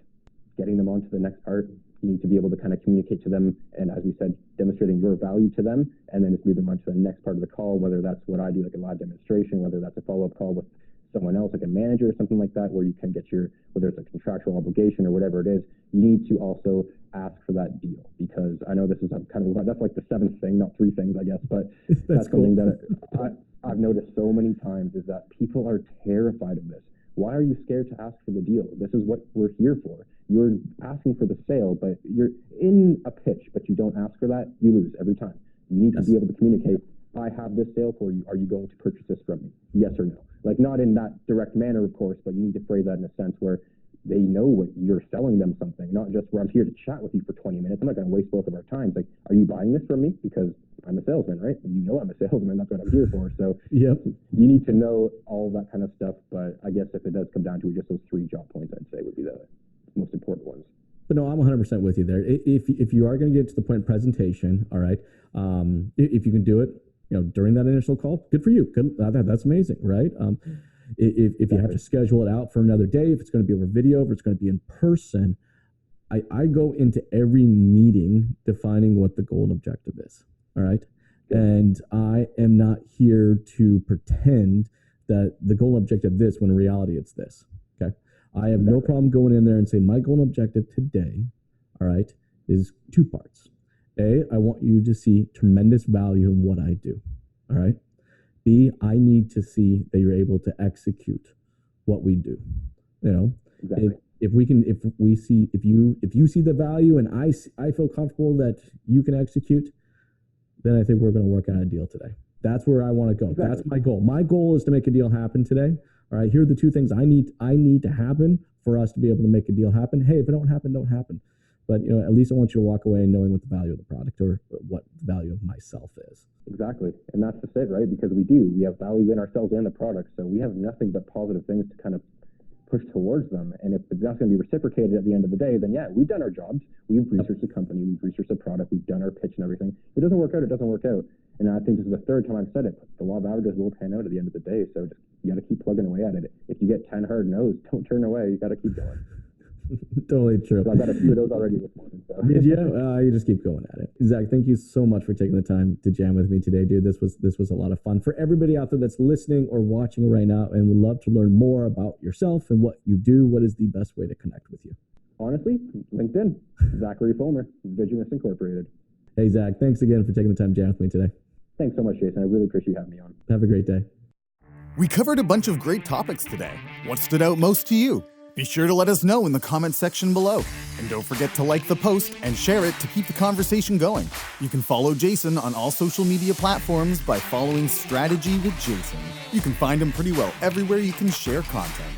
getting them onto the next part. You need to be able to kind of communicate to them, and as we said, demonstrating your value to them, and then just moving on to the next part of the call, whether that's what I do, like a live demonstration, whether that's a follow-up call with someone else, like a manager or something like that, where you can get whether it's a contractual obligation or whatever it is, you need to also ask for that deal, because I know this is that's like the seventh thing, not three things, I guess, but that's
cool.
Something that I've noticed so many times is that people are terrified of this. Why are you scared to ask for the deal? This is what we're here for. You're asking for the sale, but you're in a pitch, but you don't ask for that, you lose every time. You need to be able to communicate, I have this sale for you. Are you going to purchase this from me? Yes or no? Like, not in that direct manner, of course, but you need to phrase that in a sense where they know what you're selling them something, not just where I'm here to chat with you for 20 minutes. I'm not going to waste both of our times. Like, are you buying this from me? Because I'm a salesman, right? And you know I'm a salesman. That's what I'm here for. So you need to know all that kind of stuff. But I guess if it does come down to just those three job points, I'd say would be the most important ones.
But no, I'm 100% with you there. If you are going to get to the point of presentation, all right, if you can do it, during that initial call, good for you. Good, that's amazing, right? If you have to schedule it out for another day, if it's going to be over video, if it's going to be in person, I go into every meeting defining what the goal and objective is, all right? And I am not here to pretend that the goal and objective is this when in reality it's this, okay? I have no problem going in there and saying my goal and objective today, all right, is two parts. A, I want you to see tremendous value in what I do, all right? B, I need to see that you're able to execute what we do.
Exactly.
If you see the value and I feel comfortable that you can execute, then I think we're going to work out a deal today. That's where I want to go. Exactly. That's my goal. My goal is to make a deal happen today. All right, here are the two things I need to happen for us to be able to make a deal happen. Hey, if it don't happen. But at least I want you to walk away knowing what the value of the product or what the value of myself is.
Exactly. And that's just it, right? Because we have value in ourselves and the product. So we have nothing but positive things to kind of push towards them. And if that's going to be reciprocated at the end of the day, then we've done our jobs. We've researched the company. We've researched the product. We've done our pitch and everything. If it doesn't work out, it doesn't work out. And I think this is the third time I've said it. But the law of averages will pan out at the end of the day. So you got to keep plugging away at it. If you get 10 hard no's, don't turn away. You got to keep going.
Totally true.
So I've got a few of those already this morning. So.
Did you? You just keep going at it. Zach, thank you so much for taking the time to jam with me today, dude. This was a lot of fun. For everybody out there that's listening or watching right now and would love to learn more about yourself and what you do, what is the best way to connect with you?
Honestly, LinkedIn, Zackary Fulmer, Vicimus Incorporated.
Hey, Zach, thanks again for taking the time to jam with me today.
Thanks so much, Jason. I really appreciate you having me on.
Have a great day.
We covered a bunch of great topics today. What stood out most to you? Be sure to let us know in the comments section below. And don't forget to like the post and share it to keep the conversation going. You can follow Jason on all social media platforms by following Strategy with Jason. You can find him pretty well everywhere you can share content.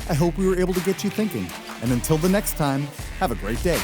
I hope we were able to get you thinking. And until the next time, have a great day.